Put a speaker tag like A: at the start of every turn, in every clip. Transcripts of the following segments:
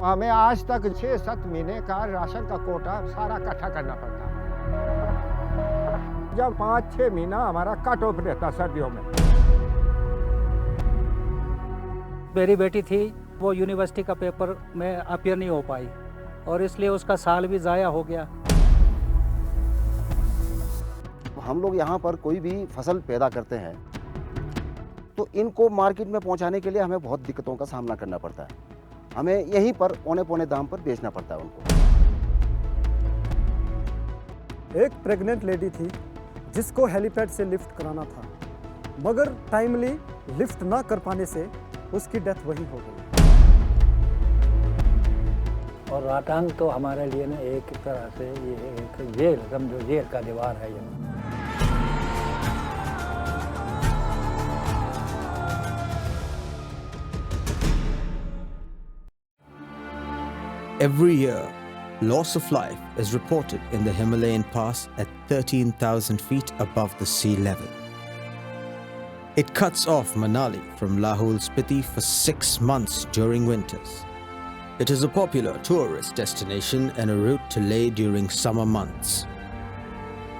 A: हमें आज तक 6-7 महीने का राशन का कोटा सारा इकट्ठा करना पड़ता है। जब 5-6 महीना हमारा कट ऑफ रहता सर्दियों में।
B: मेरी बेटी थी, वो यूनिवर्सिटी का पेपर में अपीयर नहीं हो पाई और इसलिए उसका साल भी ज़ाया हो गया।
C: हम लोग यहाँ पर कोई भी फसल पैदा करते हैं तो इनको मार्केट में पहुँचाने के लिए हमें बहुत दिक्कतों का सामना करना पड़ता है। हमें यहीं पर औने-पौने दाम पर बेचना पड़ता है उनको।
D: एक प्रेग्नेंट लेडी थी जिसको हेलीपैड से लिफ्ट कराना था, मगर टाइमली लिफ्ट ना कर पाने से उसकी डेथ वहीं हो गई।
B: और रोहतांग तो हमारे लिए ना एक तरह से ये एक जेल, समझो जेल का दीवार है ये।
E: Every year, loss of life is reported in the Himalayan pass at 13,000 feet above the sea level. It cuts off Manali from Lahaul Spiti for 6 months during winters. It is a popular tourist destination and a route to Leh during summer months.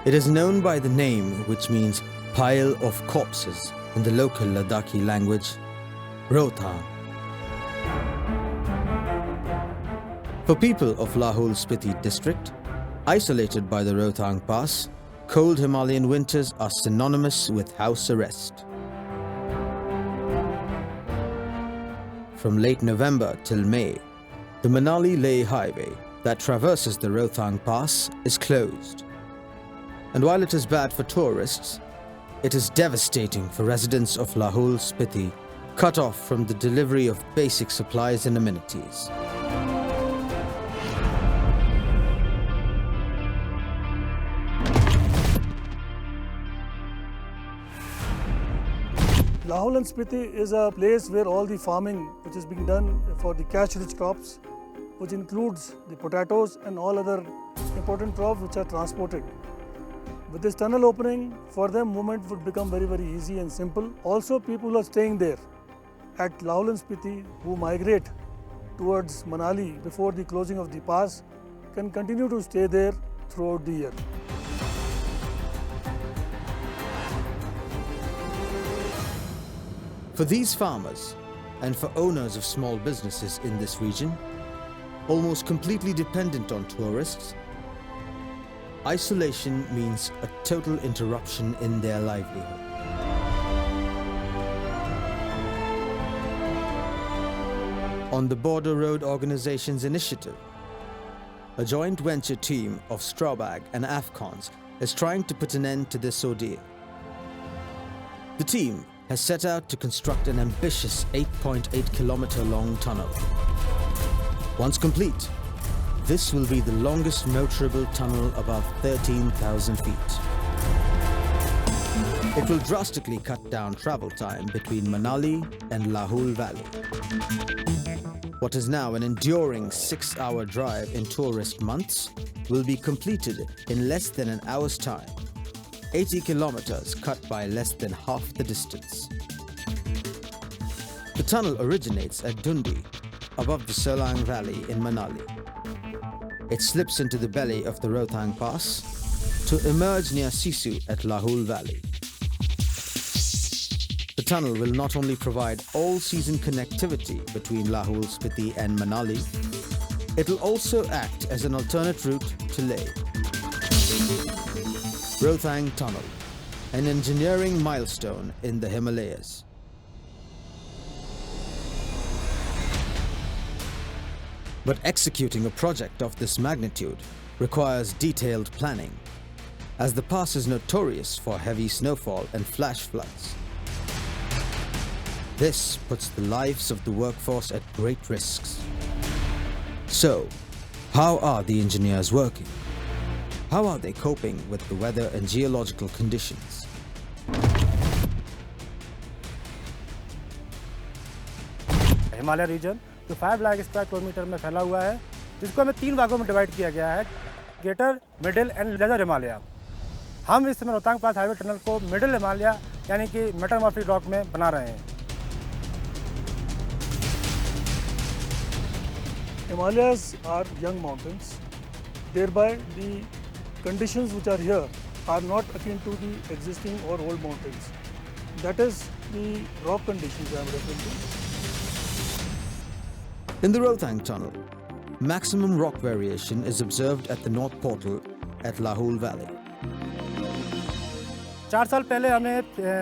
E: It is known by the name which means pile of corpses in the local Ladakhi language, Rohtang. For people of Lahaul Spiti district, isolated by the Rohtang Pass, cold Himalayan winters are synonymous with house arrest. From late November till May, the Manali-Leh highway that traverses the Rohtang Pass is closed. And while it is bad for tourists, it is devastating for residents of Lahaul Spiti, cut off from the delivery of basic supplies and amenities.
D: Lahaul and Spiti is a place where all the farming which is being done for the cash-rich crops, which includes the potatoes and all other important crops which are transported. With this tunnel opening, for them movement would become very, very easy and simple. Also, people who are staying there at Lahaul and Spiti who migrate towards Manali before the closing of the pass can continue to stay there throughout the year.
E: For these farmers and for owners of small businesses in this region, almost completely dependent on tourists, isolation means a total interruption in their livelihood. On the Border Road Organization's initiative, a joint venture team of Strawbag and Afcons is trying to put an end to this ordeal. The team has set out to construct an ambitious 8.8-kilometer long tunnel. Once complete, this will be the longest motorable tunnel above 13,000 feet. It will drastically cut down travel time between Manali and Lahaul Valley. What is now an enduring 6-hour drive in tourist months will be completed in less than an hour's time. 80 kilometers cut by less than half the distance. The tunnel originates at Dundi, above the Solang Valley in Manali. It slips into the belly of the Rohtang Pass to emerge near Sisu at Lahaul Valley. The tunnel will not only provide all-season connectivity between Lahaul Spiti and Manali, it will also act as an alternate route to Leh. Rohtang Tunnel, an engineering milestone in the Himalayas. But executing a project of this magnitude requires detailed planning, as the pass is notorious for heavy snowfall and flash floods. This puts the lives of the workforce at great risks. So, how are the engineers working? How are they coping with the weather and geological conditions?
F: Himalaya region जो 5 lakh square kilometre में फैला हुआ है, जिसको हमें 3 भागों में divide किया गया है, greater, middle and lesser Himalaya. हम इस समय रोहतांग पास हाईवे टनल को मिडिल हिमालय यानी कि मेटामॉर्फिक रॉक में बना रहे हैं।
D: Himalayas are young mountains, thereby the conditions which are here are not akin to the existing or old mountains. That is the rock conditions I am referring to.
E: In the Rohtang tunnel, maximum rock variation is observed at the North Portal at Lahul Valley.
F: 4 साल पहले हमें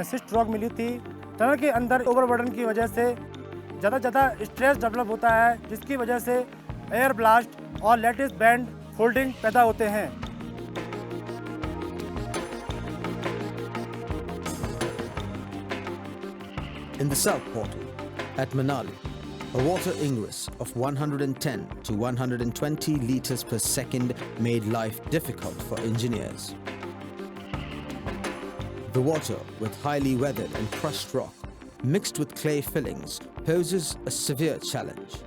F: cyst rock मिली थी। Tunnel के अंदर overburden की वजह से ज़्यादा स्ट्रेस डेवलप होता है, जिसकी वजह से एयर ब्लास्ट और लैटिस बैंड फोल्डिंग पैदा होते हैं।
E: In the South Portal at Manali, a water ingress of 110 to 120 liters per second made life difficult for engineers. The water, with highly weathered and crushed rock, mixed with clay fillings, poses a severe challenge.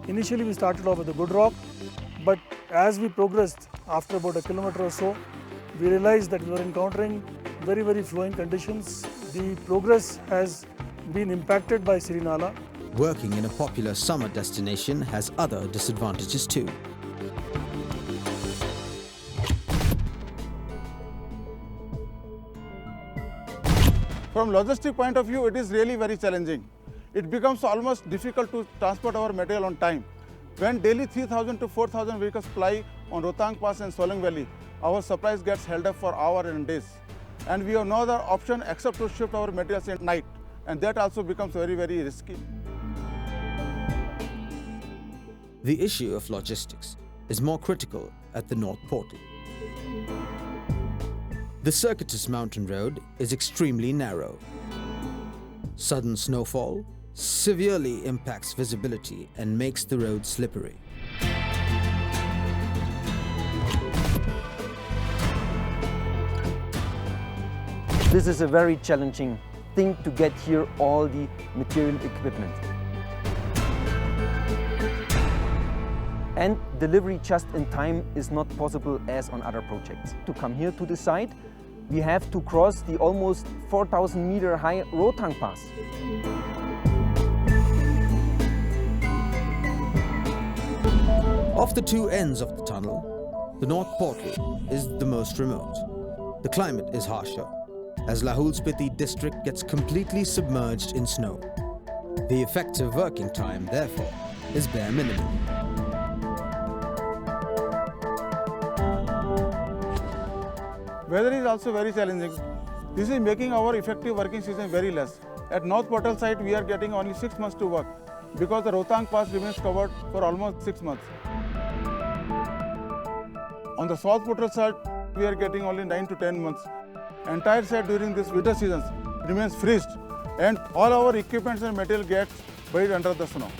D: Initially we started off with a good rock, but as we progressed after about a kilometer or so, we realized that we were encountering very flowing conditions. The progress has been impacted by Sirinala.
E: Working in a popular summer destination has other disadvantages too.
G: From logistic point of view, it is really very challenging. It becomes almost difficult to transport our material on time. When daily 3,000 to 4,000 vehicles ply on Rohtang Pass and Solang Valley, our supplies gets held up for hours and days. And we have no other option except to shift our materials at night. And that also becomes very risky.
E: The issue of logistics is more critical at the North Portal. The circuitous mountain road is extremely narrow. Sudden snowfall severely impacts visibility and makes the road slippery.
H: This is a very challenging thing to get here all the material equipment. And delivery just in time is not possible as on other projects. To come here to the site, we have to cross the almost 4,000 meter high Rohtang Pass.
E: Of the two ends of the tunnel, the North Portal is the most remote. The climate is harsher, as Lahul Spiti district gets completely submerged in snow. The effective working time, therefore, is bare minimum.
G: Weather is also very challenging. This is making our effective working season very less. At North Portal site, we are getting only 6 months to work because the Rohtang Pass remains covered for almost 6 months. On the South Portal site, we are getting only 9 to 10 months. Entire site during this winter season remains freezed and all our equipments and material gets buried under the snow.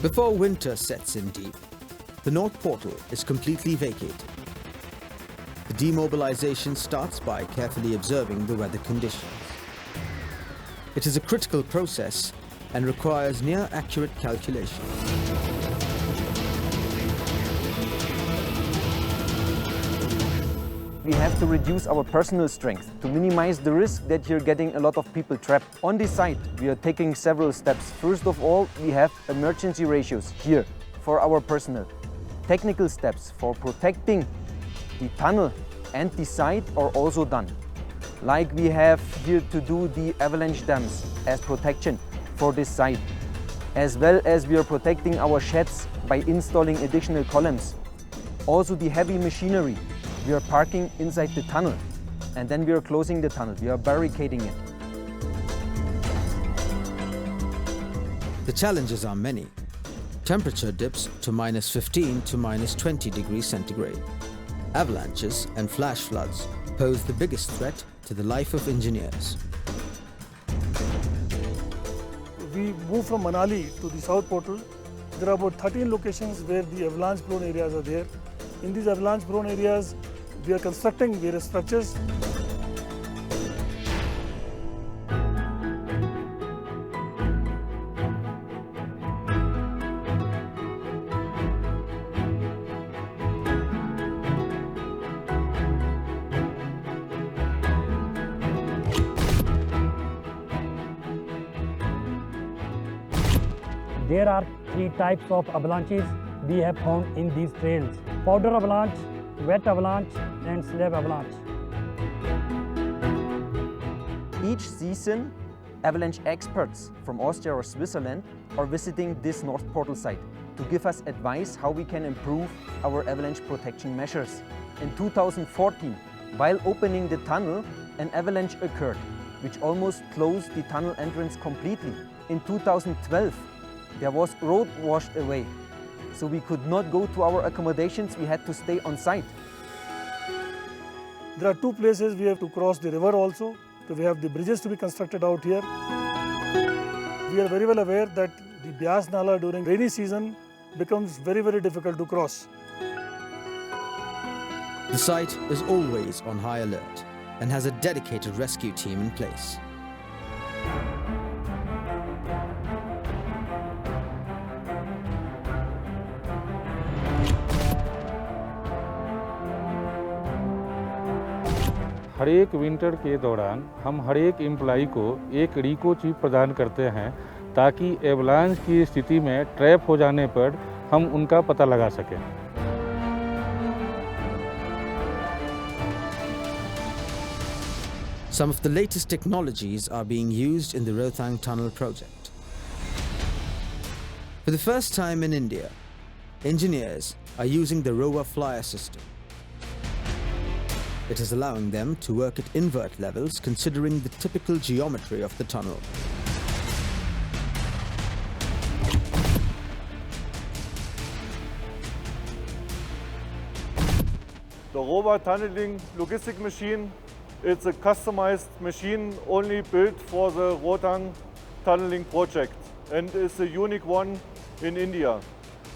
E: Before winter sets in deep, the North Portal is completely vacated. The demobilization starts by carefully observing the weather conditions. It is a critical process and requires near accurate calculation.
H: We have to reduce our personal strength to minimize the risk that you're getting a lot of people trapped. On this site, we are taking several steps. First of all, we have emergency ratios here for our personnel. Technical steps for protecting the tunnel and the site are also done. Like we have here to do the avalanche dams as protection for this site, as well as we are protecting our sheds by installing additional columns. Also the heavy machinery we are parking inside the tunnel, and then we are closing the tunnel, we are barricading it.
E: The challenges are many. Temperature dips to -15 to -20 degrees centigrade. Avalanches and flash floods pose the biggest threat to the life of engineers.
D: We move from Manali to the south portal, there are about 13 locations where the avalanche prone areas are there. In these avalanche prone areas, we are constructing various structures.
I: There are three types of avalanches we have found in these trails: powder avalanche, wet avalanche and slab avalanche.
H: Each season, avalanche experts from Austria or Switzerland are visiting this North Portal site to give us advice how we can improve our avalanche protection measures. In 2014, while opening the tunnel, an avalanche occurred, which almost closed the tunnel entrance completely. In 2012, there was road washed away, so we could not go to our accommodations, we had to stay on site.
D: There are two places we have to cross the river also, so we have the bridges to be constructed out here. We are very well aware that the Beas Nala during rainy season becomes very, very difficult to cross.
E: The site is always on high alert and has a dedicated rescue team in place.
J: हर एक winter के दौरान हम हर एक employee को एक रिको chip प्रदान करते हैं ताकि एवलांच की स्थिति में ट्रैप हो जाने पर हम उनका पता लगा सकें।
E: Some of the latest technologies are being used in the Rohtang Tunnel project. For the first time in India, engineers are using the ROA flyer system. It is allowing them to work at invert levels considering the typical geometry of the tunnel.
K: The ROA tunneling logistic machine, it's a customized machine only built for the Rohtang tunneling project and is a unique one in India.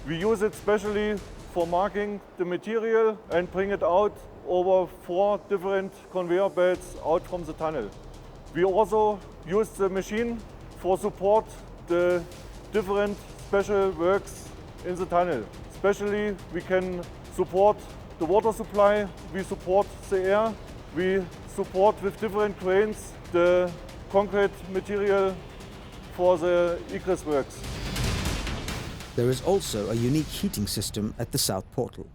K: We use it specially for marking the material and bring it out over 4 different conveyor belts out from the tunnel. We also use the machine for support the different special works in the tunnel. Especially we can support the water supply, we support the air, we support with different cranes the concrete material for the egress works.
E: There is also a unique heating system at the South Portal.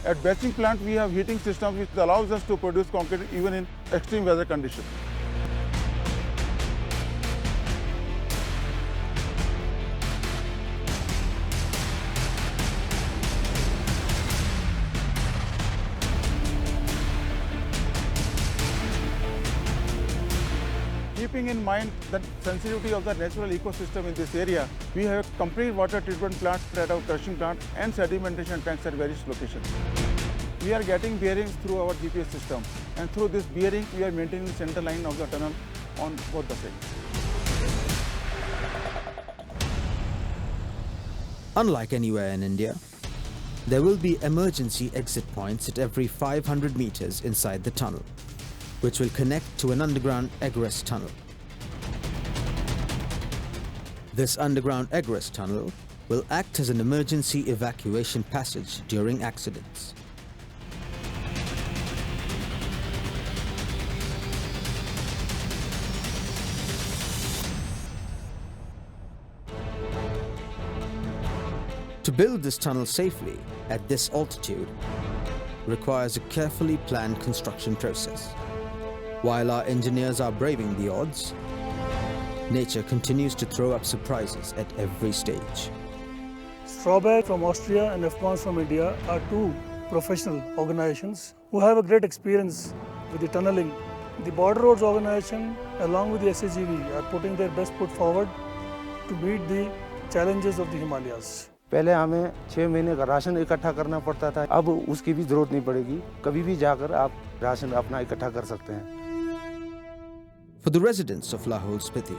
G: At batching plant, we have heating system which allows us to produce concrete even in extreme weather conditions. Keeping in mind the sensitivity of the natural ecosystem in this area, we have complete water treatment plants at our crushing plant and sedimentation tanks at various locations. We are getting bearings through our GPS system, and through this bearing, we are maintaining the center line of the tunnel on both the sides.
E: Unlike anywhere in India, there will be emergency exit points at every 500 meters inside the tunnel, which will connect to an underground egress tunnel. This underground egress tunnel will act as an emergency evacuation passage during accidents. To build this tunnel safely at this altitude requires a carefully planned construction process. While our engineers are braving the odds, nature continues to throw up surprises at every stage.
D: Strawberry from Austria and FCONS from India are two professional organizations who have a great experience with the tunneling. The Border Roads organization along with the SAGV are putting their best foot forward to meet the challenges of the Himalayas.
L: पहले हमें 6 महीने का ration इकट्ठा करना पड़ता था, अब उसकी भी जरूरत नहीं पड़ेगी, कभी भी जाकर आप राशन अपना इकट्ठा कर सकते हैं।
E: For the residents of Lahore Spiti,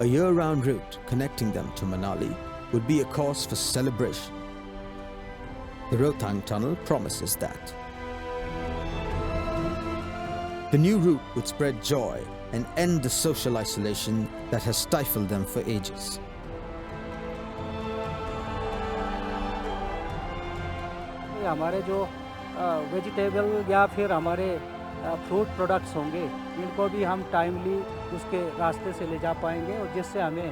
E: a year-round route connecting them to Manali would be a cause for celebration. The Rohtang Tunnel promises that. The new route would spread joy and end the social isolation that has stifled them for ages.
B: हमारे जो vegetable या फिर हमारे fruit products होंगे, इनको भी हम timely उसके रास्ते से ले जा पाएंगे और जिससे हमें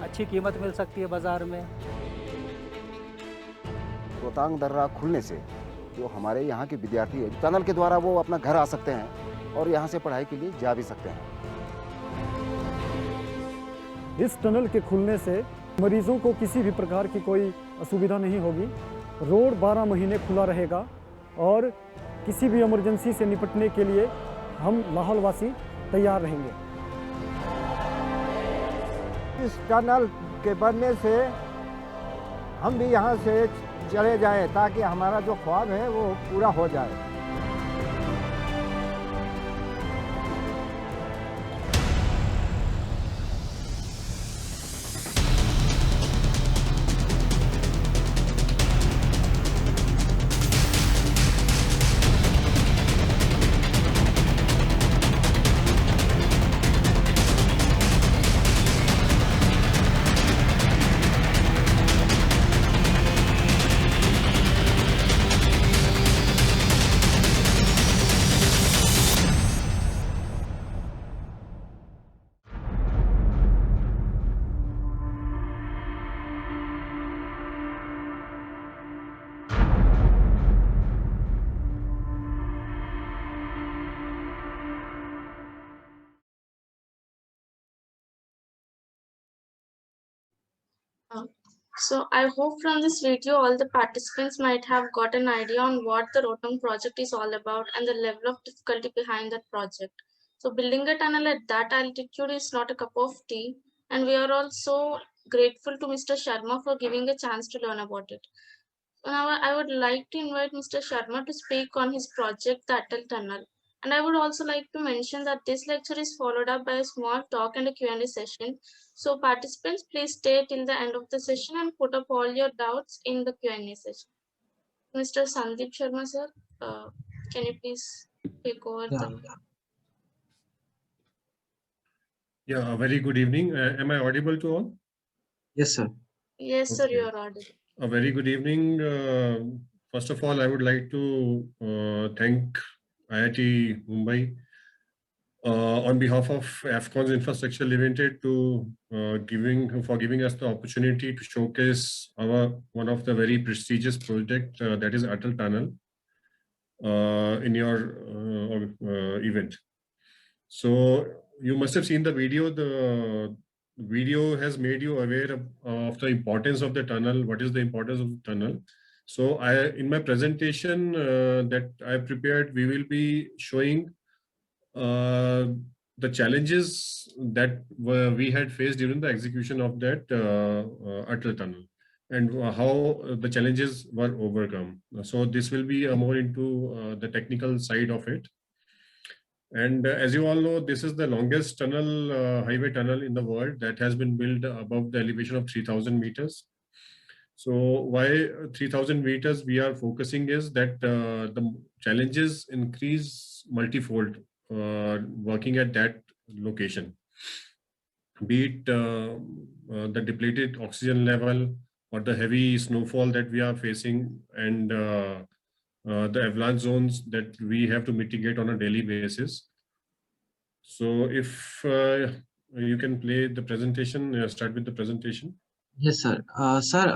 B: अच्छी कीमत मिल सकती है बाज़ार में।
C: रोहतांग दर्रा खुलने से जो हमारे यहाँ के विद्यार्थी हैं, टनल के द्वारा वो अपना घर आ सकते हैं और यहाँ से पढ़ाई के लिए जा भी सकते हैं।
I: इस टनल के खुलने से मरीजों को किसी भी प्रकार की कोई असुविधा नहीं होगी। रोड 12 महीने खुला रहेगा और किसी भी इमरजेंसी से निपटने के लिए हम लाहौल वासी तैयार रहेंगे।
A: इस टनल के बनने से हम भी यहाँ से चले जाएं ताकि हमारा जो ख्वाब है वो पूरा हो जाए।
M: So I hope from this video all the participants might have got an idea on what the Rohtang project is all about and the level of difficulty behind that project. So building a tunnel at that altitude is not a cup of tea, and we are also grateful to Mr. Sharma for giving a chance to learn about it. Now I would like to invite Mr. Sharma to speak on his project, the Atal Tunnel. And I would also like to mention that this lecture is followed up by a small talk and a Q&A session. So participants, please stay till the end of the session and put up all your doubts in the Q&A session. Mr. Sandeep Sharma, sir, can you please take over?
N: Yeah, a very good evening. Am I audible to all?
H: Yes, sir.
M: Yes, sir, you are audible.
N: A very good evening. First of all, I would like to thank IIT Mumbai on behalf of Afcons Infrastructure Limited to giving us the opportunity to showcase one of the very prestigious project that is Atal Tunnel in your event. So you must have seen the video. The video has made you aware of the importance of the tunnel. What is the importance of the tunnel? So in my presentation that I prepared, we will be showing the challenges that we had faced during the execution of that Atal Tunnel and how the challenges were overcome. So this will be more into the technical side of it. And as you all know, this is the longest tunnel, highway tunnel in the world that has been built above the elevation of 3,000 meters. So why 3,000 meters we are focusing is that the challenges increase multifold working at that location. Be it the depleted oxygen level or the heavy snowfall that we are facing and the avalanche zones that we have to mitigate on a daily basis. So if you can play the presentation, start with the presentation.
O: Yes, sir. Sir,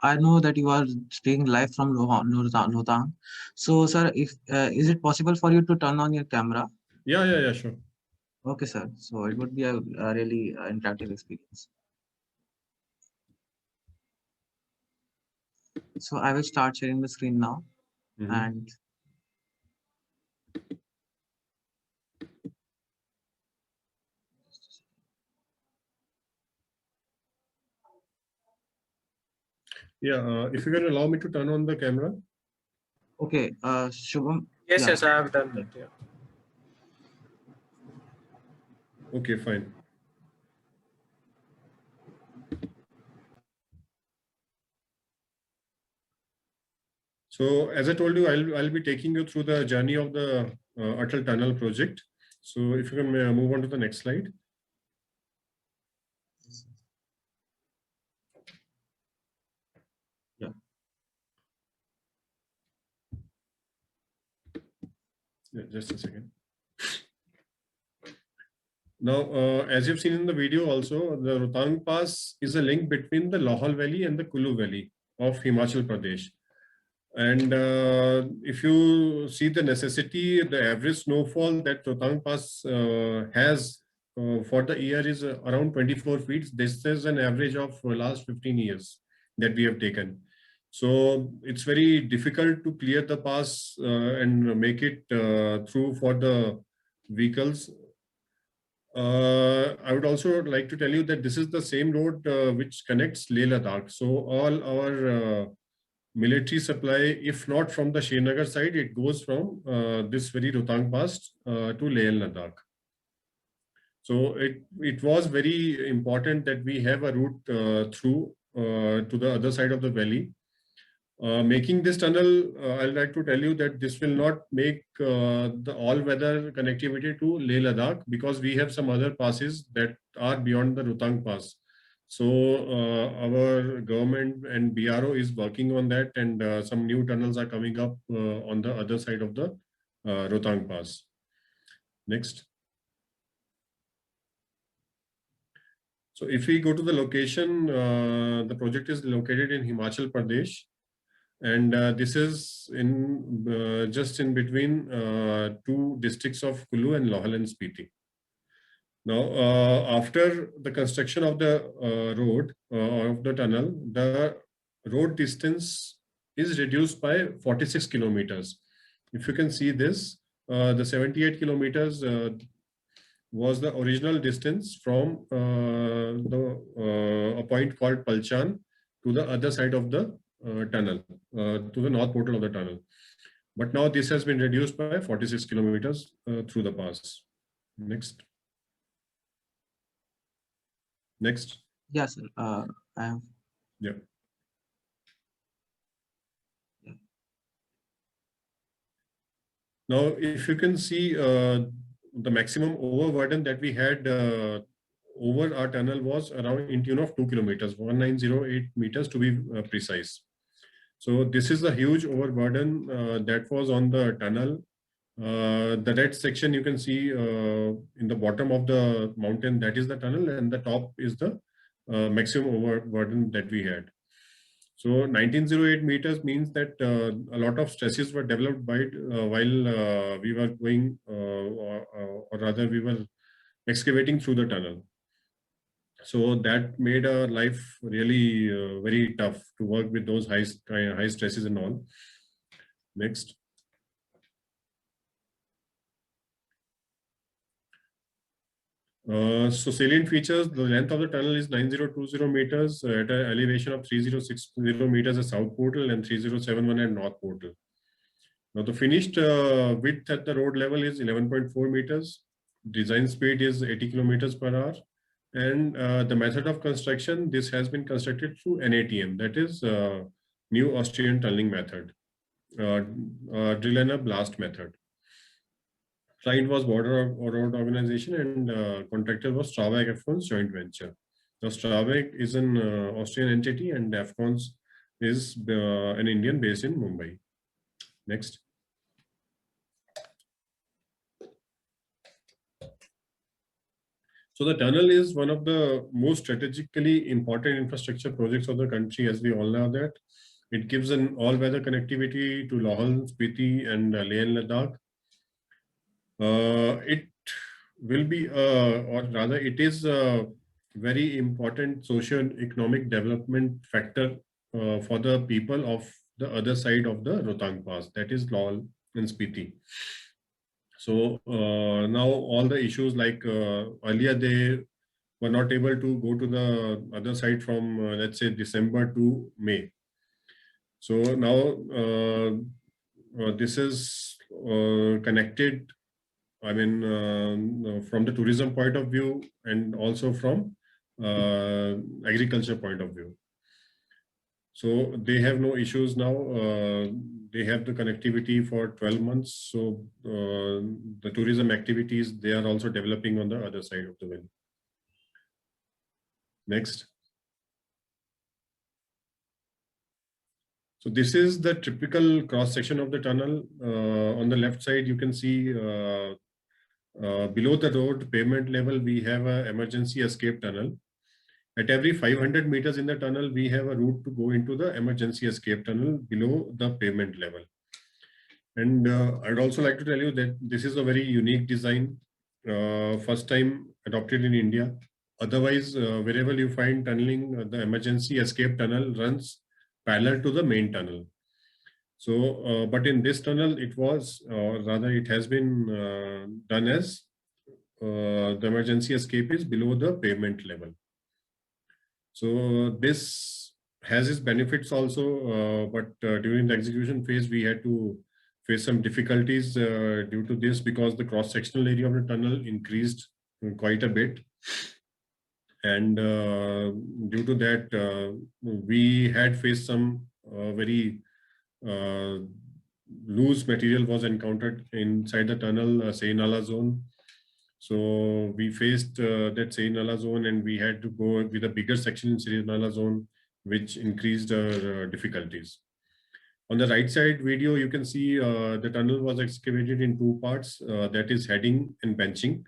O: I know that you are speaking live from Rohtang. So, sir, if is it possible for you to turn on your camera?
N: Yeah, sure.
O: Okay, sir. So it would be a really interactive experience. So I will start sharing the screen now, and
N: yeah, if you can allow me to turn on the camera.
O: Okay, Shubham.
P: Yes, I have done that. Yeah.
N: Okay, fine. So as I told you, I'll be taking you through the journey of the Atal Tunnel project. So if you can move on to the next slide. Yeah. Yeah, just a second. Now, as you've seen in the video also, the Rohtang Pass is a link between the Lohal Valley and the Kulu Valley of Himachal Pradesh. And if you see the necessity, the average snowfall that Rohtang Pass has for the year is around 24 feet. This is an average of last 15 years that we have taken. So it's very difficult to clear the pass and make it through for the vehicles. I would also like to tell you that this is the same road which connects Leh Ladakh. So all our military supply, if not from the Srinagar side, it goes from this very Rohtang Pass to Leh Ladakh. So it was very important that we have a route through to the other side of the valley. Making this tunnel, I'd like to tell you that this will not make the all-weather connectivity to Leh Ladakh, because we have some other passes that are beyond the Rohtang Pass. So our government and BRO is working on that, and some new tunnels are coming up on the other side of the Rohtang Pass. Next. So if we go to the location, the project is located in Himachal Pradesh. And this is in just in between two districts of Kulu and Lohal and Spiti. Now, after the construction of the road of the tunnel, the road distance is reduced by 46 kilometers. If you can see this, the 78 kilometers was the original distance from a point called Palchan to the other side of the tunnel, to the north portal of the tunnel. But now this has been reduced by 46 kilometers through the pass. Next. Next.
O: Yes, sir. I have.
N: Yeah. Now, if you can see, the maximum overburden that we had over our tunnel was around in tune of 2 kilometers, 1908 meters to be precise. So this is a huge overburden that was on the tunnel. The red section you can see in the bottom of the mountain, that is the tunnel, and the top is the maximum overburden that we had. So 1908 meters means that a lot of stresses were developed by while we were going, or rather we were excavating through the tunnel. So that made our life really very tough to work with those high stresses and all. Next. So salient features, the length of the tunnel is 9020 meters at an elevation of 3060 meters at South Portal and 3071 at North Portal. Now the finished width at the road level is 11.4 meters. Design speed is 80 kilometers per hour. And the method of construction, this has been constructed through NATM, that is New Austrian Tunneling Method, drill and a blast method. Client was Border Road Organization, and contractor was Strabag Afcons joint venture. Now Strabag is an Austrian entity, and Afcons is an Indian based in Mumbai. Next. So the tunnel is one of the most strategically important infrastructure projects of the country, as we all know that. It gives an all-weather connectivity to Lohal, Spiti, and Leh and Ladakh. It will be, or rather it is a very important socio-economic development factor for the people of the other side of the Rohtang Pass, that is Lohal and Spiti. So now all the issues like earlier they were not able to go to the other side from let's say December to May. So now this is connected I mean, from the tourism point of view and also from agriculture point of view. So they have no issues now. They have the connectivity for 12 months. So the tourism activities, they are also developing on the other side of the valley. Next. So this is the typical cross section of the tunnel. On the left side, you can see below the road pavement level, we have an emergency escape tunnel. At every 500 meters in the tunnel, we have a route to go into the emergency escape tunnel below the pavement level. And I'd also like to tell you that this is a very unique design, first time adopted in India. Otherwise, wherever you find tunneling, the emergency escape tunnel runs parallel to the main tunnel. So, but in this tunnel, it was, or rather it has been done as the emergency escape is below the pavement level. So this has its benefits also, but during the execution phase, we had to face some difficulties due to this because the cross-sectional area of the tunnel increased quite a bit. And due to that, we had faced some very loose material was encountered inside the tunnel, Say-Nala zone. So we faced that Say-Nala zone and we had to go with a bigger section in Say-Nala zone, which increased our difficulties. On the right side video, you can see the tunnel was excavated in two parts, that is heading and benching.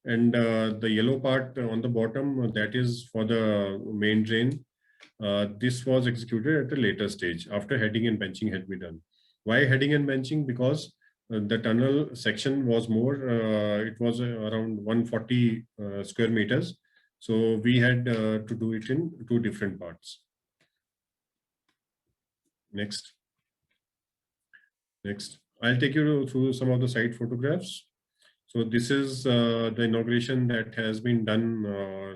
N: And the yellow part on the bottom, that is for the main drain. This was executed at a later stage after heading and benching had been done. Why heading and benching? Because the tunnel section was more, it was around 140 square meters. So we had to do it in two different parts. Next. Next. I'll take you through some of the site photographs. So this is the inauguration that has been done,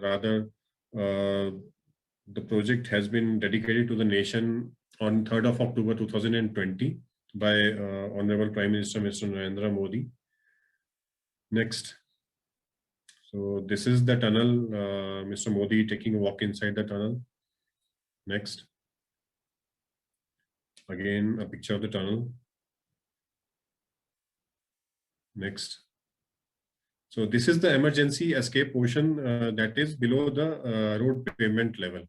N: rather the project has been dedicated to the nation on 3rd of October 2020 by Honorable Prime Minister Mr. Narendra Modi. Next. So this is the tunnel, Mr. Modi taking a walk inside the tunnel. Next. Again, a picture of the tunnel. Next. So this is the emergency escape portion that is below the road pavement level.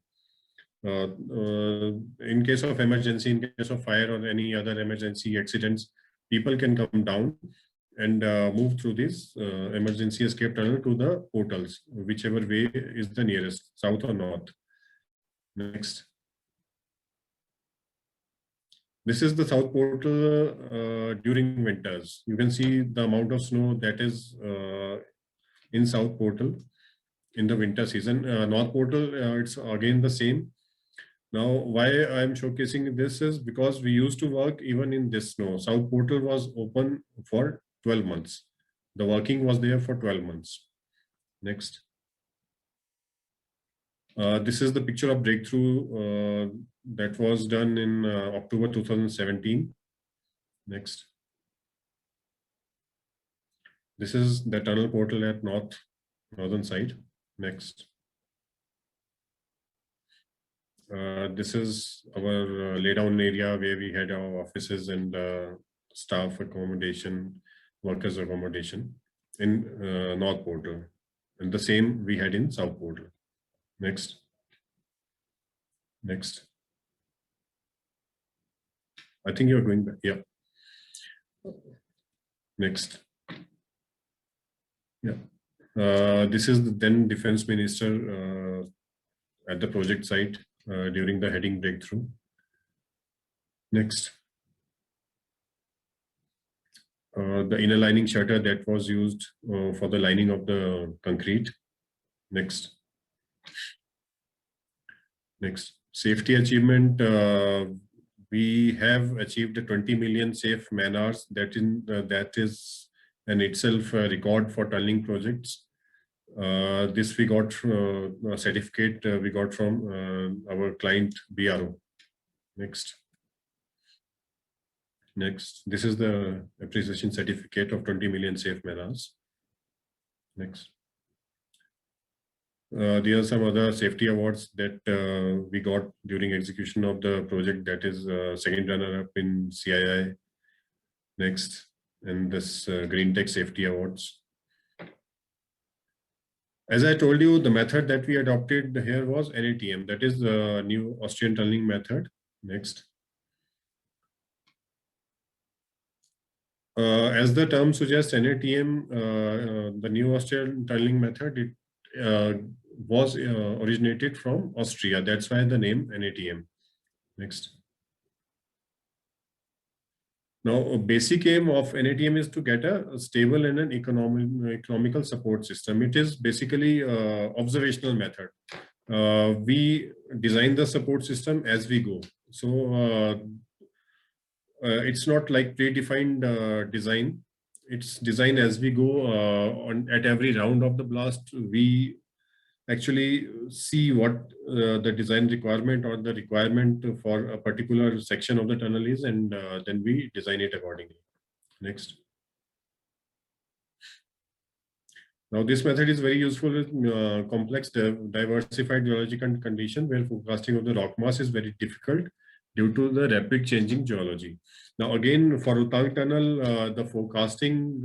N: In case of emergency, in case of fire or any other emergency accidents, people can come down and move through this emergency escape tunnel to the portals, whichever way is the nearest, south or north. Next. This is the south portal during winters. You can see the amount of snow that is in south portal in the winter season. North portal, it's again the same. Now, why I'm showcasing this is because we used to work even in this snow. South portal was open for 12 months. The working was there for 12 months. Next. This is the picture of breakthrough that was done in October 2017. Next. This is the tunnel portal at northern side. Next. This is our laydown area where we had our offices and staff accommodation, workers accommodation in North Portal. And the same we had in South Portal. Next. Next. I think you're going back. Yeah. Next. Yeah. This is the then Defense Minister at the project site during the heading breakthrough. Next. The inner lining shutter that was used for the lining of the concrete. Next. Next. Safety achievement. We have achieved 20 million safe man hours. That is in itself a record for tunneling projects. This we got a certificate we got from our client BRO. Next. Next, this is the appreciation certificate of 20 million safe meras. Next. There are some other safety awards that we got during execution of the project, that is second runner-up in CII. Next, and this Green Tech Safety Awards. As I told you, the method that we adopted here was NATM, that is the new Austrian tunneling method. Next. As the term suggests, NATM, the new Austrian tunneling method, it was originated from Austria. That's why the name NATM. Next. Now, a basic aim of NATM is to get a stable and an economical support system. It is basically observational method. We design the support system as we go. So it's not like predefined design. It's design as we go. At every round of the blast, we actually see what the design requirement or the requirement for a particular section of the tunnel is, and then we design it accordingly. Next. Now, this method is very useful in complex, diversified geological conditions where forecasting of the rock mass is very difficult due to the rapid changing geology. Now, again, for Rotang Tunnel, the forecasting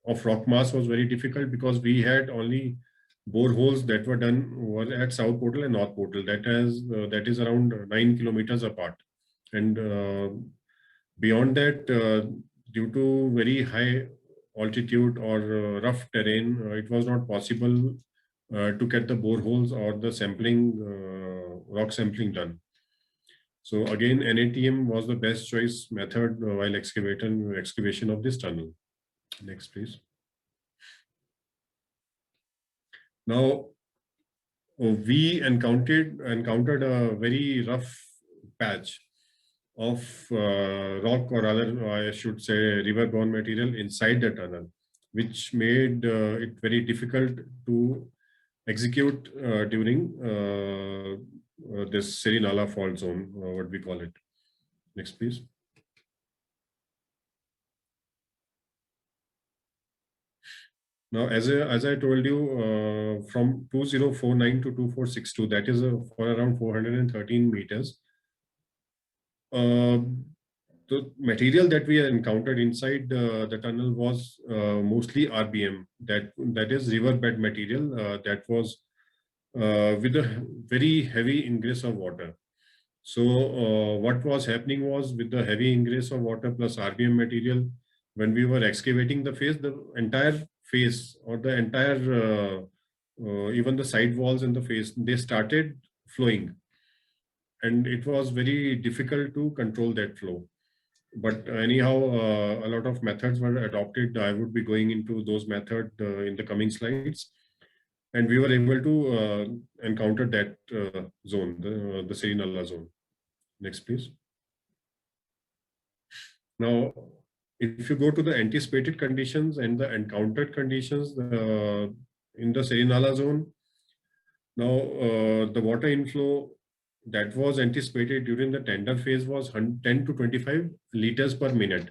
N: of rock mass was very difficult because we had only boreholes that were done at South Portal and North Portal. That is around 9 kilometers apart. And beyond that, due to very high altitude or rough terrain, it was not possible to get the boreholes or the sampling, rock sampling done. So again, NATM was the best choice method while excavation of this tunnel. Next, please. Now, we encountered a very rough patch of rock, or rather, I should say, river-borne material inside the tunnel, which made it very difficult to execute during this Seri Nala fault zone, what we call it. Next, please. Now, as I told you, from 2049 to 2462, that is for around 413 meters. The material that we encountered inside the tunnel was mostly RBM, that is riverbed material that was with a very heavy ingress of water. So what was happening was, with the heavy ingress of water plus RBM material, when we were excavating the face, the entire face or the entire even the side walls in the face, they started flowing, and it was very difficult to control that flow. But anyhow, a lot of methods were adopted. I would be going into those methods in the coming slides, and we were able to encounter that zone, the Seri Nala zone. Next, please. Now, if you go to the anticipated conditions and the encountered conditions in the Seri Nala zone, now the water inflow that was anticipated during the tender phase was 10 to 25 liters per minute.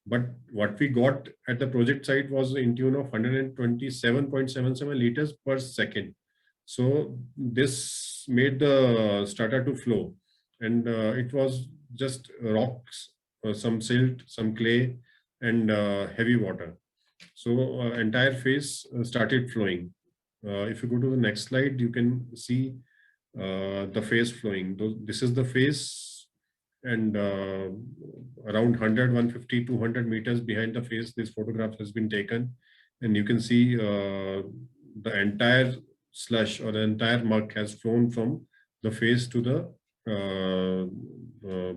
N: But what we got at the project site was in tune of 127.77 liters per second. So this made the strata to flow, and it was just rocks, some silt, some clay, and heavy water. So entire face started flowing. If you go to the next slide, you can see the face flowing. This is the face, and around 100, 150, 200 meters behind the face, this photograph has been taken, and you can see the entire slush or the entire muck has flown from the face to the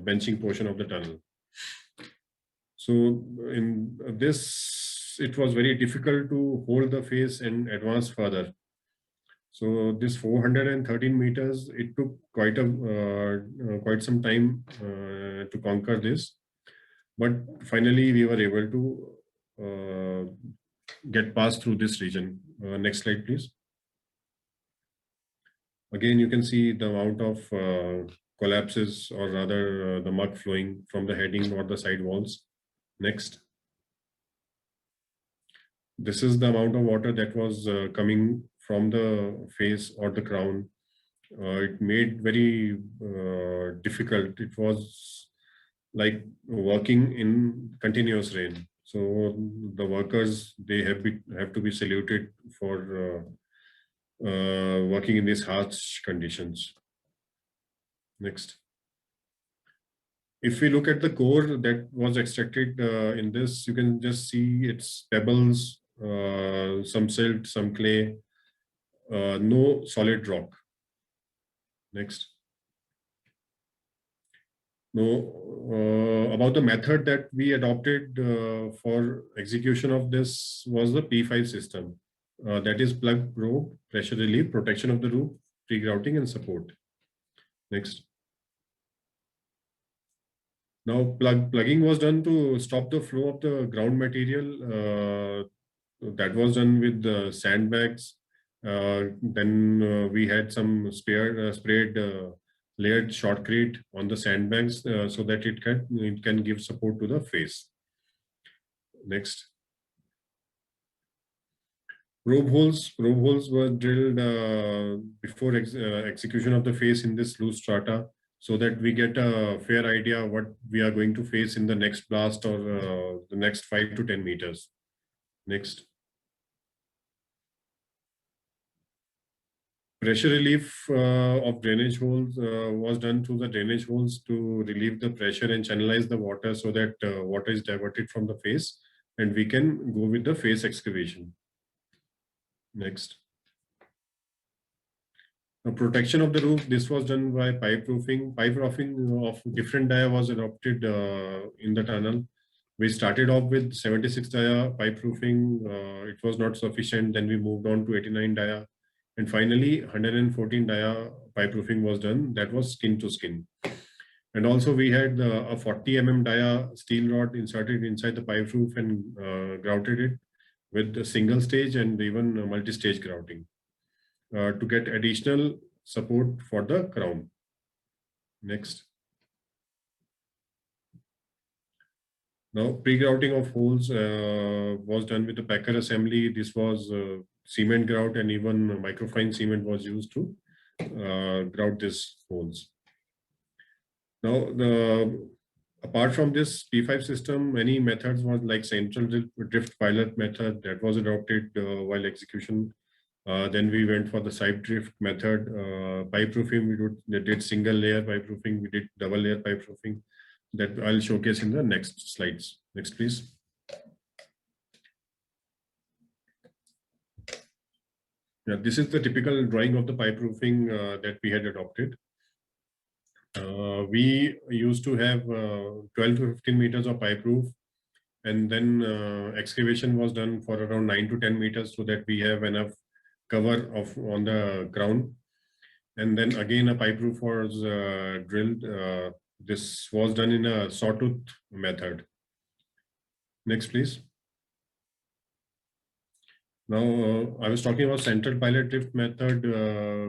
N: benching portion of the tunnel. So in this, it was very difficult to hold the face and advance further. So this 413 meters, it took quite some time to conquer this, but finally we were able to get past through this region. Next slide, please. Again, you can see the amount of collapses, or rather the mud flowing from the heading or the side walls. Next. This is the amount of water that was coming from the face or the crown. It made very difficult. It was like working in continuous rain. So the workers, they have to be saluted for working in these harsh conditions. Next. If we look at the core that was extracted in this, you can just see its pebbles, some silt, some clay, no solid rock. Next. Now, about the method that we adopted for execution of this was the P5 system. That is plug, probe, pressure relief, protection of the roof, pre-grouting, and support. Next. Now, plugging was done to stop the flow of the ground material. That was done with the sandbags. Then we had some sprayed layered shotcrete on the sandbags so that it can give support to the face. Next. Probe holes were drilled before execution of the face in this loose strata, so that we get a fair idea what we are going to face in the next blast or the next 5 to 10 meters. Next. Pressure relief of drainage holes was done through the drainage holes to relieve the pressure and channelize the water so that water is diverted from the face and we can go with the face excavation. Next. Now, protection of the roof, this was done by pipe roofing. Pipe roofing of different dia was adopted in the tunnel. We started off with 76 dia pipe roofing. It was not sufficient. Then we moved on to 89 dia. And finally, 114 dia pipe roofing was done. That was skin to skin. And also we had a 40 mm dia steel rod inserted inside the pipe roof and grouted it with a single stage and even multi-stage grouting to get additional support for the crown. Next. Now, pre-grouting of holes was done with the packer assembly. This was cement grout, and even microfine cement was used to grout these holes. Now, apart from this P5 system, many methods was like central drift pilot method that was adopted while execution. Then we went for the side drift method. Pipe roofing, we did single layer pipe roofing, we did double layer pipe roofing. That I'll showcase in the next slides. Next, please. Yeah, this is the typical drawing of the pipe roofing that we had adopted. We used to have 12 to 15 meters of pipe roof, and then excavation was done for around 9 to 10 meters so that we have enough cover on the ground. And then again a pipe roof was drilled. This was done in a sawtooth method. Next, please. Now, I was talking about central pilot drift method.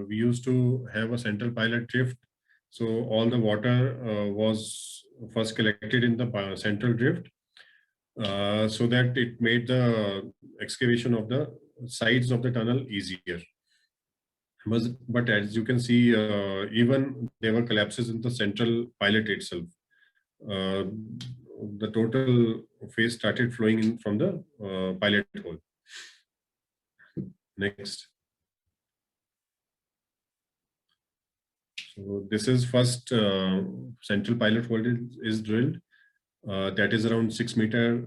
N: We used to have a central pilot drift. So all the water was first collected in the central drift so that it made the excavation of the sides of the tunnel easier. But as you can see, even there were collapses in the central pilot itself. The total face started flowing in from the pilot hole. Next. So this is first central pilot hole is drilled. That is around 6 meter,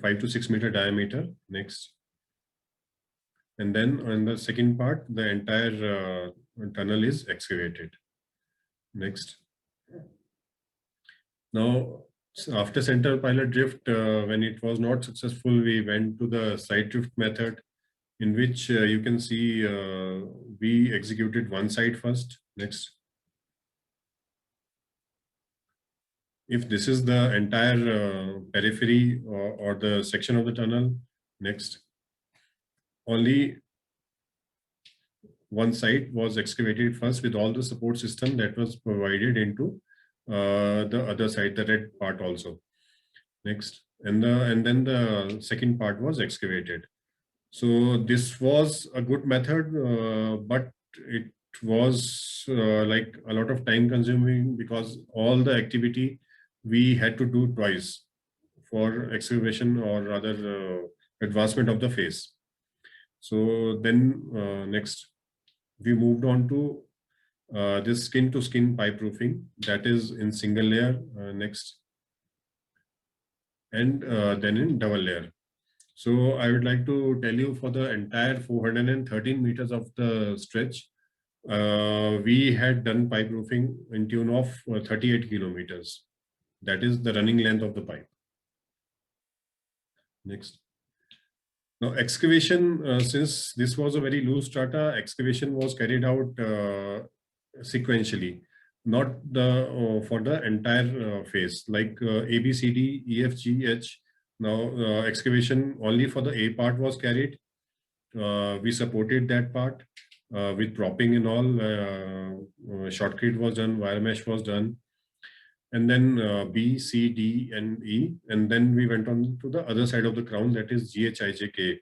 N: 5 to 6 meter diameter. Next. And then on the second part, the entire tunnel is excavated. Next. Now, after central pilot drift, when it was not successful, we went to the side drift method, in which you can see we executed one side first. Next. If this is the entire periphery or the section of the tunnel, next. Only one side was excavated first with all the support system that was provided into the other side, the red part also. Next, and then the second part was excavated. So this was a good method, but it was like a lot of time consuming because all the activity we had to do twice for excavation or rather advancement of the face. So then next we moved on to this skin to skin pipe roofing, that is in single layer next, and then in double layer. So I would like to tell you for the entire 413 meters of the stretch, we had done pipe roofing in tune of 38 kilometers. That is the running length of the pipe. Next. Now excavation, since this was a very loose strata, excavation was carried out sequentially, not for the entire face, like A, B, C, D, E, F, G, H. Now excavation only for the A part was carried. We supported that part with propping and all. Shotcrete was done, wire mesh was done, and then B, C, D, and E, and then we went on to the other side of the crown, that is G, H, I, J, K,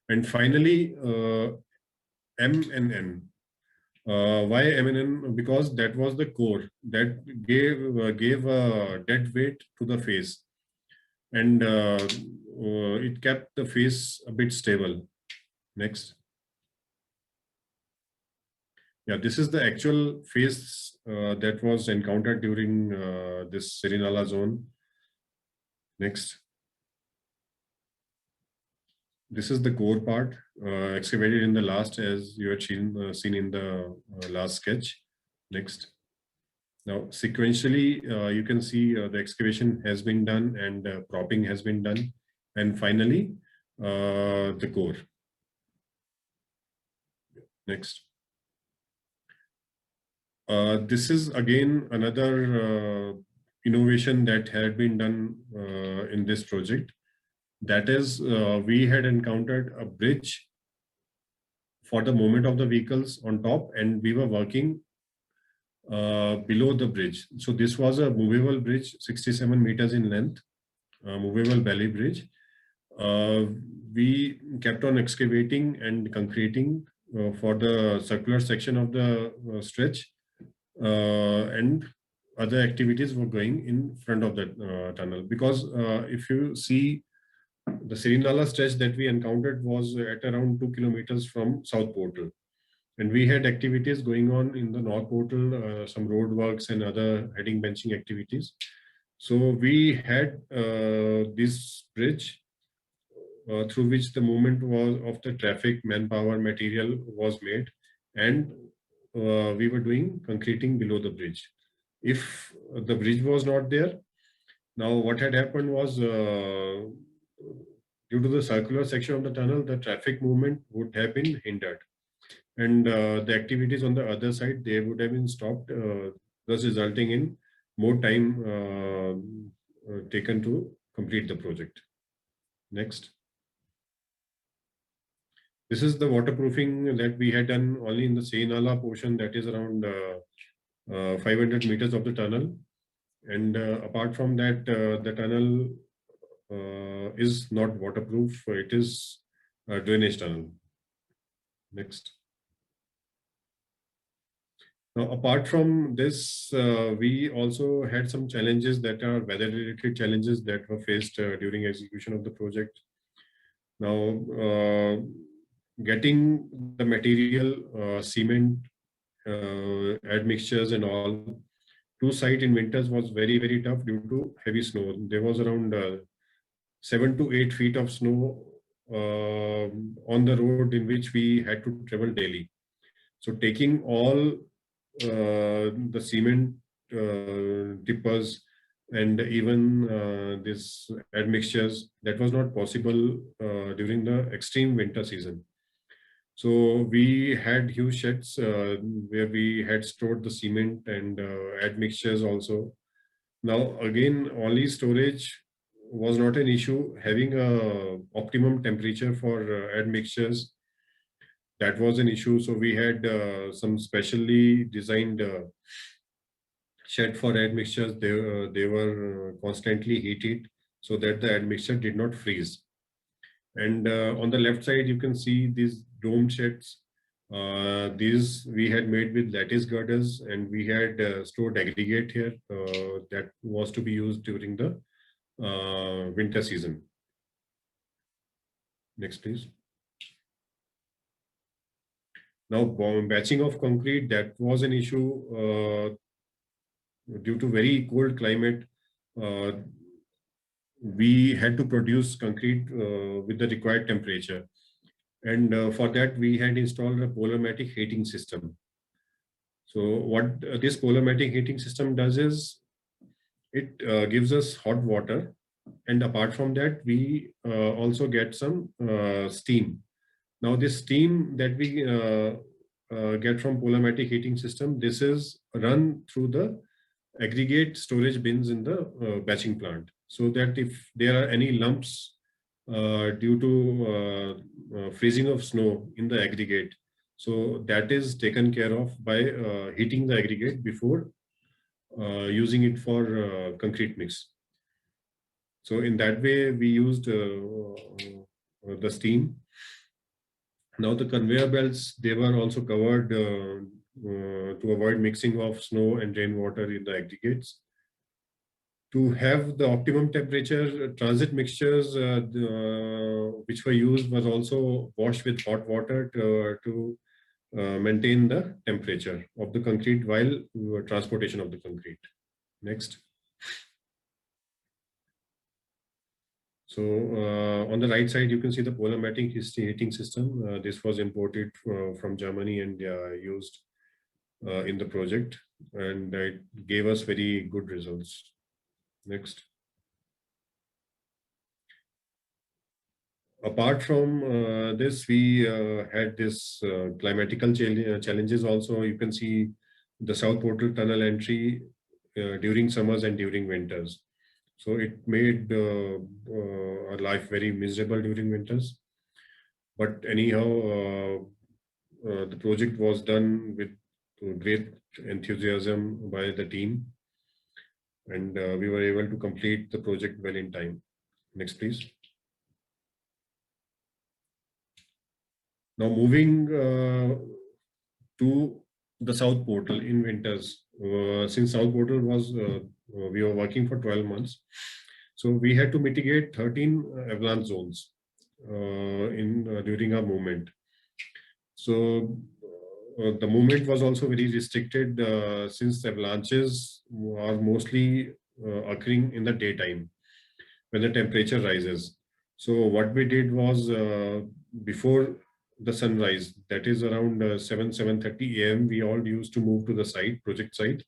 N: and finally M and N. Why M and N? Because that was the core that gave a dead weight to the face, and it kept the face a bit stable. Next. Yeah, this is the actual face that was encountered during this Sirinala zone. Next. This is the core part excavated in the last, as you had seen in the last sketch. Next. Now, sequentially, you can see the excavation has been done and propping has been done. And finally, the core. Next. This is again another innovation that had been done in this project. That is, we had encountered a bridge for the movement of the vehicles on top, and we were working below the bridge. So this was a movable bridge, 67 meters in length, movable belly bridge. We kept on excavating and concreting for the circular section of the stretch, and other activities were going in front of the tunnel. Because if you see, the Sirinala stretch that we encountered was at around 2 kilometers from South Portal. And we had activities going on in the North Portal, some road works and other heading benching activities. So we had this bridge through which the movement was of the traffic, manpower, material was made, and we were doing concreting below the bridge. If the bridge was not there, now what had happened was due to the circular section of the tunnel, the traffic movement would have been hindered, and the activities on the other side, they would have been stopped, thus resulting in more time taken to complete the project. Next. This is the waterproofing that we had done only in the Sirinala portion, that is around 500 meters of the tunnel. And apart from that, the tunnel is not waterproof, it is a drainage tunnel. Next. Now, apart from this, we also had some challenges that are weather-related challenges that were faced during execution of the project. Now, getting the material, cement, admixtures and all, to site in winters was very, very tough due to heavy snow. There was around 7 to 8 feet of snow on the road in which we had to travel daily. So taking all the cement tippers and even this admixtures, that was not possible during the extreme winter season. So we had huge sheds where we had stored the cement and admixtures also. Now again, only storage was not an issue. Having a optimum temperature for admixtures, that was an issue. So we had some specially designed shed for admixtures. They were constantly heated so that the admixture did not freeze. And on the left side, you can see these domed sheds. These we had made with lattice girders, and we had stored aggregate here that was to be used during the winter season. Next, please. Now, batching of concrete, that was an issue due to very cold climate. We had to produce concrete with the required temperature. And for that, we had installed a polarmatic heating system. So what this polarmatic heating system does is, it gives us hot water. And apart from that, we also get some steam. Now, this steam that we get from polarmatic heating system, this is run through the aggregate storage bins in the batching plant, so that if there are any lumps due to freezing of snow in the aggregate, so that is taken care of by heating the aggregate before using it for concrete mix. So in that way, we used the steam. Now the conveyor belts, they were also covered to avoid mixing of snow and rainwater in the aggregates. To have the optimum temperature, transit mixtures which were used was also washed with hot water to maintain the temperature of the concrete while transportation of the concrete. Next. So on the right side, you can see the polarmatic heating system. This was imported from Germany and used in the project, and it gave us very good results. Next. Apart from this, we had this climatical challenges also. You can see the South Portal tunnel entry during summers and during winters. So it made our life very miserable during winters. But anyhow, the project was done with great enthusiasm by the team. And we were able to complete the project well in time. Next, please. Now moving to the South Portal in winters. Since South Portal was, we were working for 12 months. So we had to mitigate 13 avalanche zones during our movement. So the movement was also very restricted since avalanches are mostly occurring in the daytime when the temperature rises. So what we did was before the sunrise, that is around 7:30 a.m., we all used to move to the site, project site,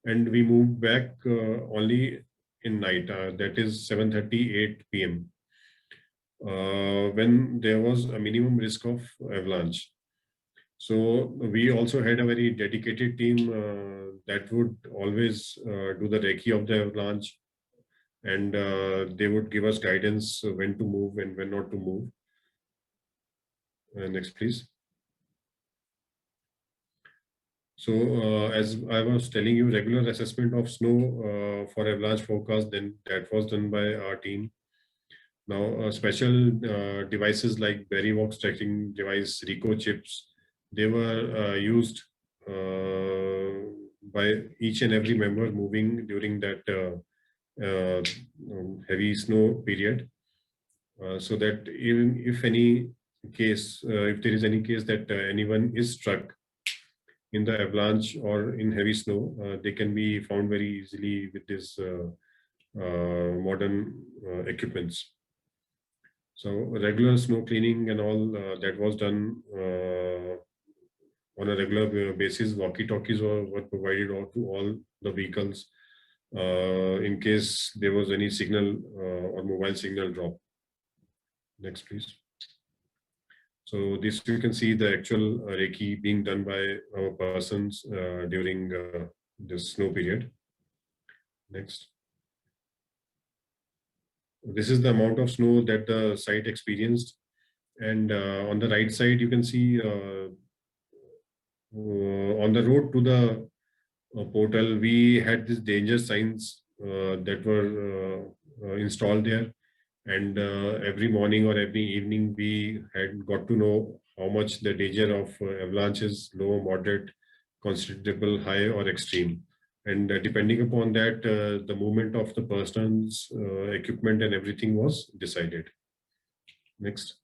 N: and we moved back only in night, that is 7:38 p.m. When there was a minimum risk of avalanche. So we also had a very dedicated team that would always do the recce of the avalanche, and they would give us guidance when to move and when not to move. Next, please. So as I was telling you, regular assessment of snow for avalanche forecast, then that was done by our team. Now special devices like Barrywalk tracking device, RICO chips, they were used by each and every member moving during that heavy snow period, so that even if any case, if there is any case that anyone is struck in the avalanche or in heavy snow, they can be found very easily with this modern equipments. So regular snow cleaning and all that was done on a regular basis. Walkie-talkies were provided to all the vehicles in case there was any signal or mobile signal drop. Next, please. So this, you can see the actual recce being done by our persons during this snow period. Next. This is the amount of snow that the site experienced. And on the right side, you can see on the road to the portal, we had these danger signs that were installed there. And every morning or every evening, we had got to know how much the danger of avalanche is: low, moderate, considerable, high, or extreme. And depending upon that, the movement of the persons, equipment, and everything was decided. Next.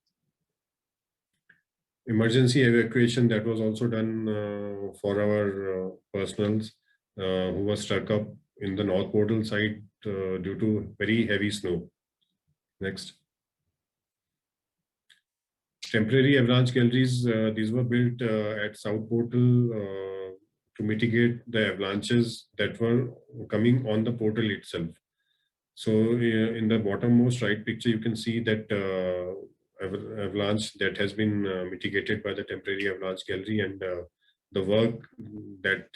N: Emergency evacuation, that was also done for our personals who was stuck up in the North Portal side due to very heavy snow. Next. Temporary avalanche galleries, these were built at South Portal to mitigate the avalanches that were coming on the portal itself. So in the bottommost right picture, you can see that avalanche that has been mitigated by the temporary avalanche gallery, and the work that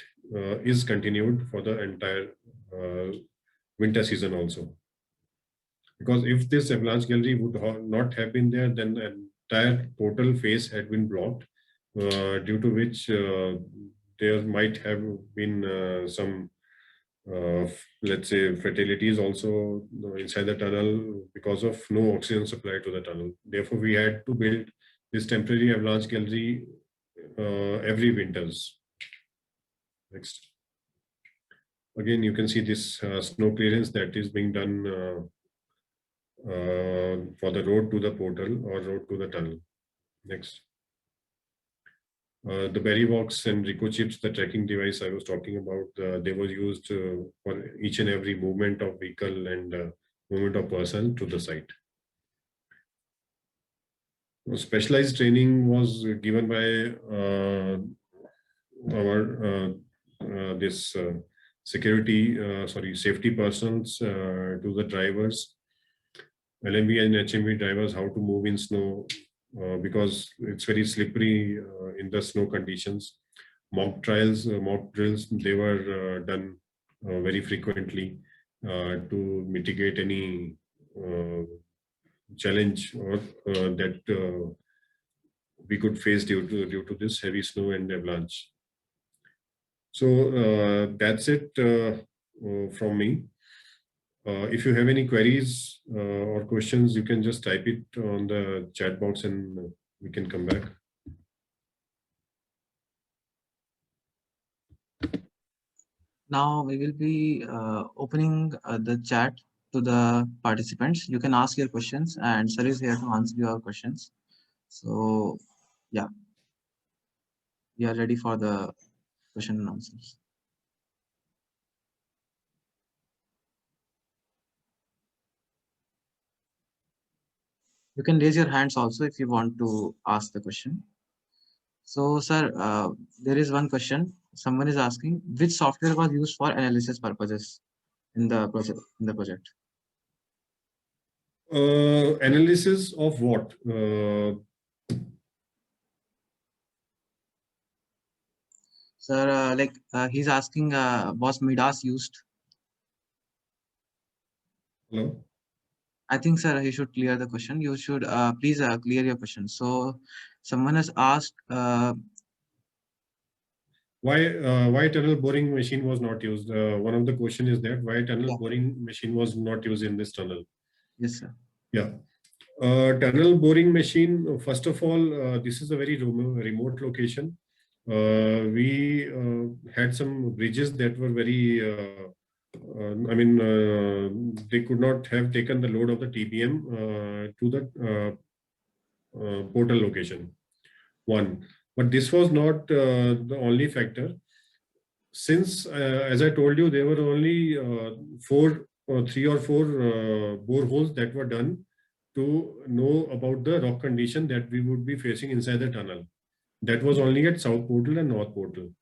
N: is continued for the entire winter season also. Because if this avalanche gallery would not have been there, then the entire portal face had been blocked, due to which there might have been some let's say fatalities also inside the tunnel because of no oxygen supply to the tunnel. Therefore, we had to build this temporary avalanche gallery every winters. Next. Again, you can see this snow clearance that is being done for the road to the portal or road to the tunnel. Next. The berry box and Rico chips, the tracking device I was talking about, they were used for each and every movement of vehicle and movement of person to the site. Specialized training was given by our safety persons to the drivers, LMV and HMV drivers, how to move in snow. Because it's very slippery in the snow conditions. Mock drills, they were done very frequently to mitigate any challenge or that we could face due to this heavy snow and avalanche. So that's it from me. If you have any queries or questions, you can just type it on the chat box and we can come back.
O: Now we will be opening the chat to the participants. You can ask your questions and sir is here to answer your questions. So yeah, we are ready for the question and answers. You can raise your hands also if you want to ask the question. So, sir, there is one question. Someone is asking, which software was used for analysis purposes in the project?
N: Analysis of what?
O: Sir, he's asking, was Midas used?
N: Hello?
O: I think, sir, he should clear the question. You should please clear your question. So, someone has asked,
N: why tunnel boring machine was not used? One of the question is that why tunnel boring machine was not used in this tunnel.
O: Yes, sir.
N: Yeah. Tunnel boring machine, first of all, this is a very remote location. We had some bridges that were very they could not have taken the load of the TBM to the portal location. One, but this was not the only factor. Since, as I told you, there were only 3 or 4 boreholes that were done to know about the rock condition that we would be facing inside the tunnel. That was only at South Portal and North Portal.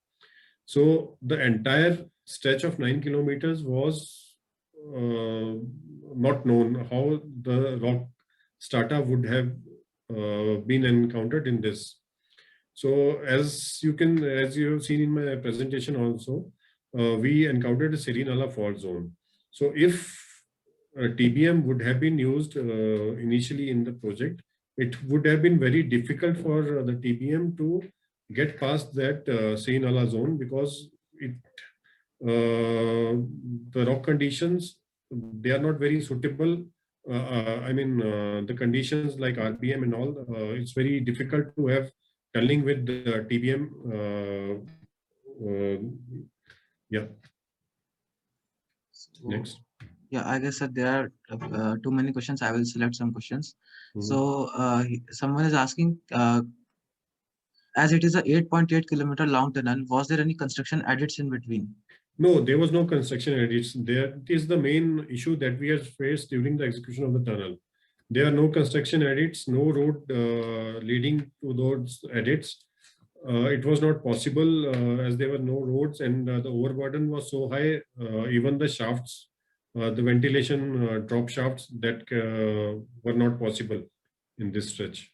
N: So the entire stretch of 9 kilometers was not known how the rock strata would have been encountered in this. So as you have seen in my presentation also, we encountered a Sirinala fault zone. So if TBM would have been used initially in the project, it would have been very difficult for the TBM to get past that sea-nala zone, because the rock conditions, they are not very suitable. The conditions like RBM and all, it's very difficult to have tunneling with the TBM. Yeah. Next.
O: Yeah, I guess that there are too many questions. I will select some questions. So someone is asking, as it is a 8.8 kilometer long tunnel, was there any construction edits in between?
N: No, there was no construction edits. That is the main issue that we have faced during the execution of the tunnel. There are no construction edits, no road leading to those edits. It was not possible as there were no roads, and the overburden was so high, even the shafts, the ventilation drop shafts, that were not possible in this stretch.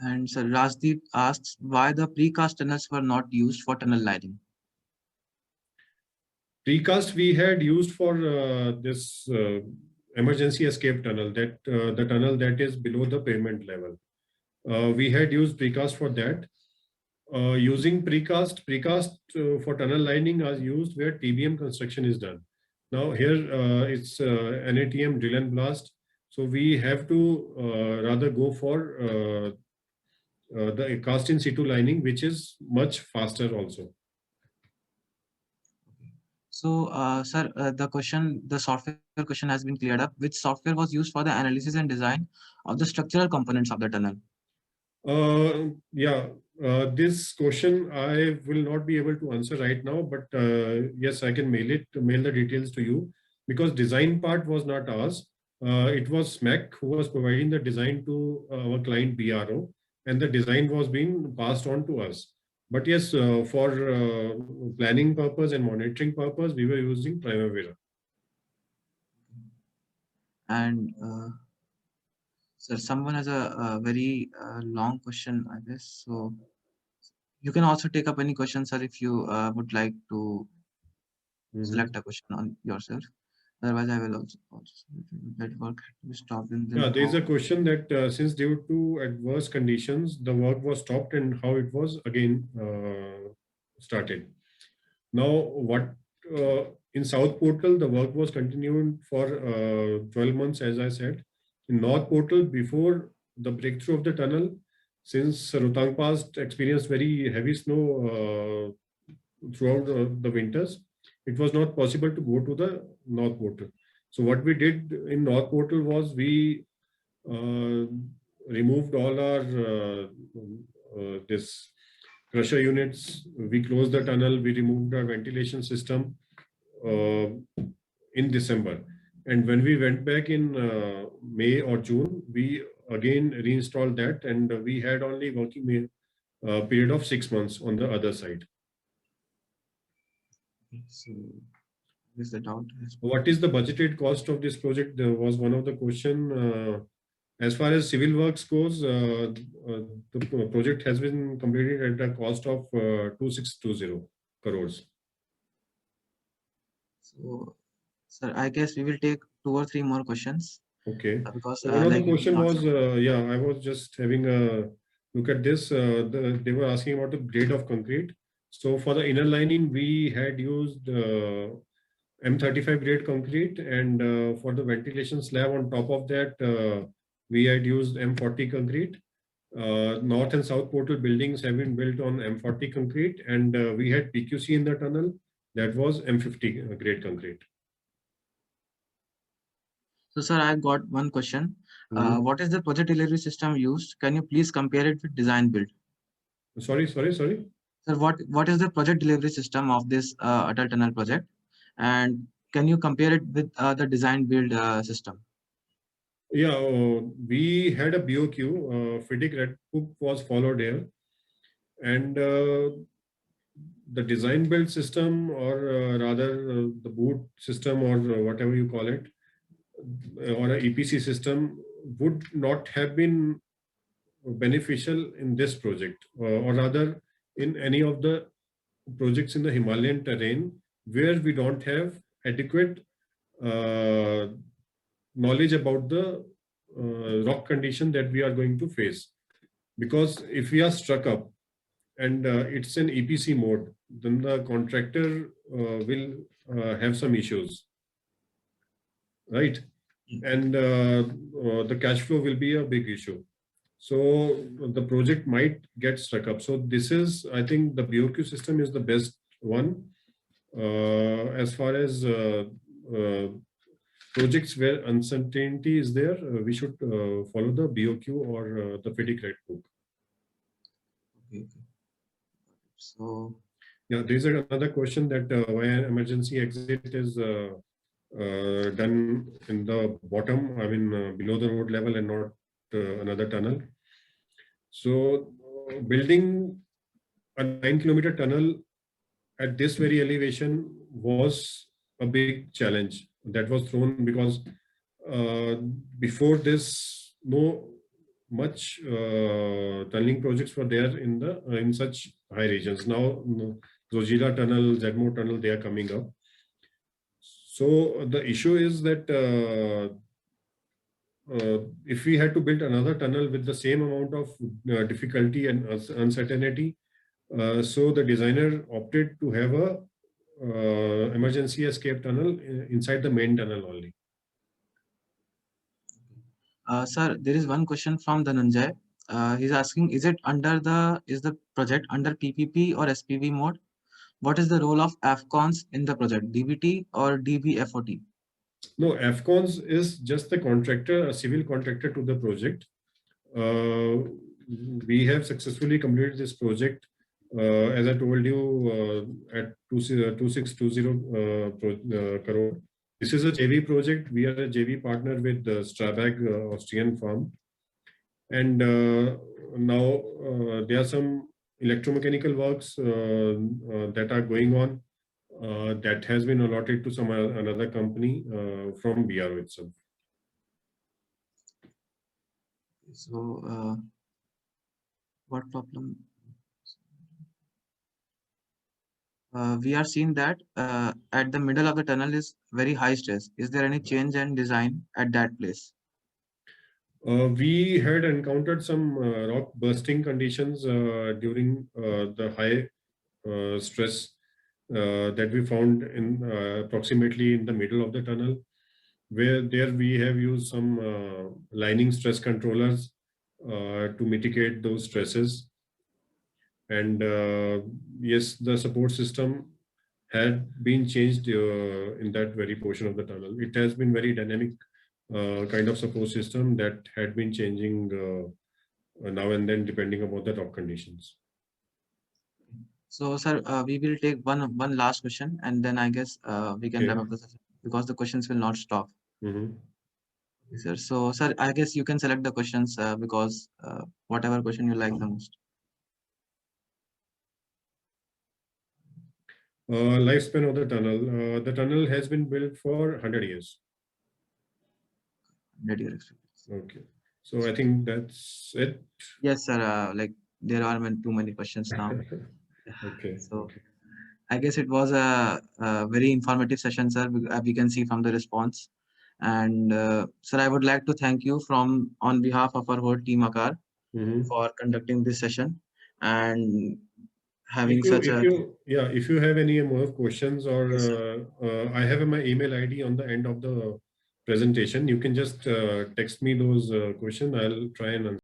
O: And Sir Rajdeep asks why the precast tunnels were not used for tunnel lining.
N: Precast we had used for this emergency escape tunnel, that the tunnel that is below the pavement level. We had used precast for that. Using precast for tunnel lining are used where TBM construction is done. Now here it's NATM drill and blast. So we have to rather go for the cast in situ lining, which is much faster also.
O: So, sir, the software question has been cleared up. Which software was used for the analysis and design of the structural components of the tunnel?
N: This question I will not be able to answer right now, but yes, I can mail the details to you, because design part was not ours. It was SMEC who was providing the design to our client BRO, and the design was being passed on to us. But yes, for planning purpose and monitoring purpose, we were using Primavera.
O: And sir, someone has a very long question, I guess. So you can also take up any questions, sir, if you would like to select a question on yourself. Otherwise, I will also that work had to be stopped.
N: Yeah, there is a question that since due to adverse conditions, the work was stopped, and how it was again started. Now, what in South Portal, the work was continued for 12 months, as I said. In North Portal, before the breakthrough of the tunnel, since Rohtang Pass experienced very heavy snow throughout the winters, it was not possible to go to the North Portal. So what we did in North Portal was we removed all our this crusher units. We closed the tunnel. We removed our ventilation system in December. And when we went back in May or June, we again reinstalled that, and we had only working period of 6 months on the other side.
O: So, is the doubt?
N: What is the budgeted cost of this project? There was one of the question. As far as civil works goes, the project has been completed at a cost of 2620 crores.
O: So, sir, I guess we will take 2 or 3 more questions.
N: Okay.
O: Because
N: one of the question was, I was just having a look at this. They were asking about the grade of concrete. So for the inner lining, we had used M35 grade concrete, and for the ventilation slab on top of that, we had used M40 concrete. North and South Portal buildings have been built on M40 concrete, and we had PQC in the tunnel that was M50 grade concrete.
O: So, sir, I got one question. What is the project delivery system used? Can you please compare it with design build?
N: Sorry.
O: Sir, what is the project delivery system of this Atal Tunnel project? And can you compare it with the design build system?
N: Yeah, we had a BOQ, FIDIC Red Book was followed here. And the design build system, or rather the boot system, or whatever you call it, or an EPC system, would not have been beneficial in this project, or rather in any of the projects in the Himalayan terrain where we don't have adequate knowledge about the rock condition that we are going to face. Because if we are struck up and it's an EPC mode, then the contractor will have some issues, right? And the cash flow will be a big issue. So the project might get stuck up. So this is, I think the BOQ system is the best one as far as projects where uncertainty is there. We should follow the BOQ or the FIDIC Red Book.
O: Okay. So
N: yeah, there is another question that why an emergency exit is done in the bottom, I mean below the road level and not another tunnel. So building a 9-kilometer tunnel at this very elevation was a big challenge that was thrown because before this no much tunneling projects were there in such high regions. Now Zojila tunnel, Zedmore tunnel, they are coming up. So the issue is that if we had to build another tunnel with the same amount of difficulty and uncertainty, so the designer opted to have a emergency escape tunnel inside the main tunnel only.
O: Sir, there is one question from Dhananjay. He's asking, is the project under PPP or SPV mode? What is the role of AFCONS in the project, DBT or DBFOT?
N: No, AFCONS is just the contractor, a civil contractor to the project. We have successfully completed this project, as I told you, at 2620 crore. This is a JV project. We are a JV partner with the Strabag Austrian firm. And now there are some electromechanical works that are going on that has been allotted to some another company from BRO itself.
O: So what problem? We are seeing that at the middle of the tunnel is very high stress. Is there any change in design at that place?
N: We had encountered some rock bursting conditions during the high stress that we found in approximately in the middle of the tunnel, where there we have used some lining stress controllers to mitigate those stresses. And yes, the support system had been changed in that very portion of the tunnel. It has been very dynamic kind of support system that had been changing now and then depending upon the rock conditions.
O: So, sir, we will take one last question, and then I guess we can wrap up the session because the questions will not stop.
N: Mm-hmm.
O: Sir, so, sir, I guess you can select the questions because whatever question you like the most.
N: Lifespan of the tunnel. The tunnel has been built for 100 years.
O: 100 years.
N: Okay. So I think that's it.
O: Yes, sir. Like there are too many questions now.
N: Okay.
O: So I guess it was a very informative session, sir. We can see from the response. And sir, I would like to thank you on behalf of our whole team Aakaar for conducting this session and having
N: if you have any more questions or I have my email ID on the end of the presentation. You can just text me those questions. I'll try and answer.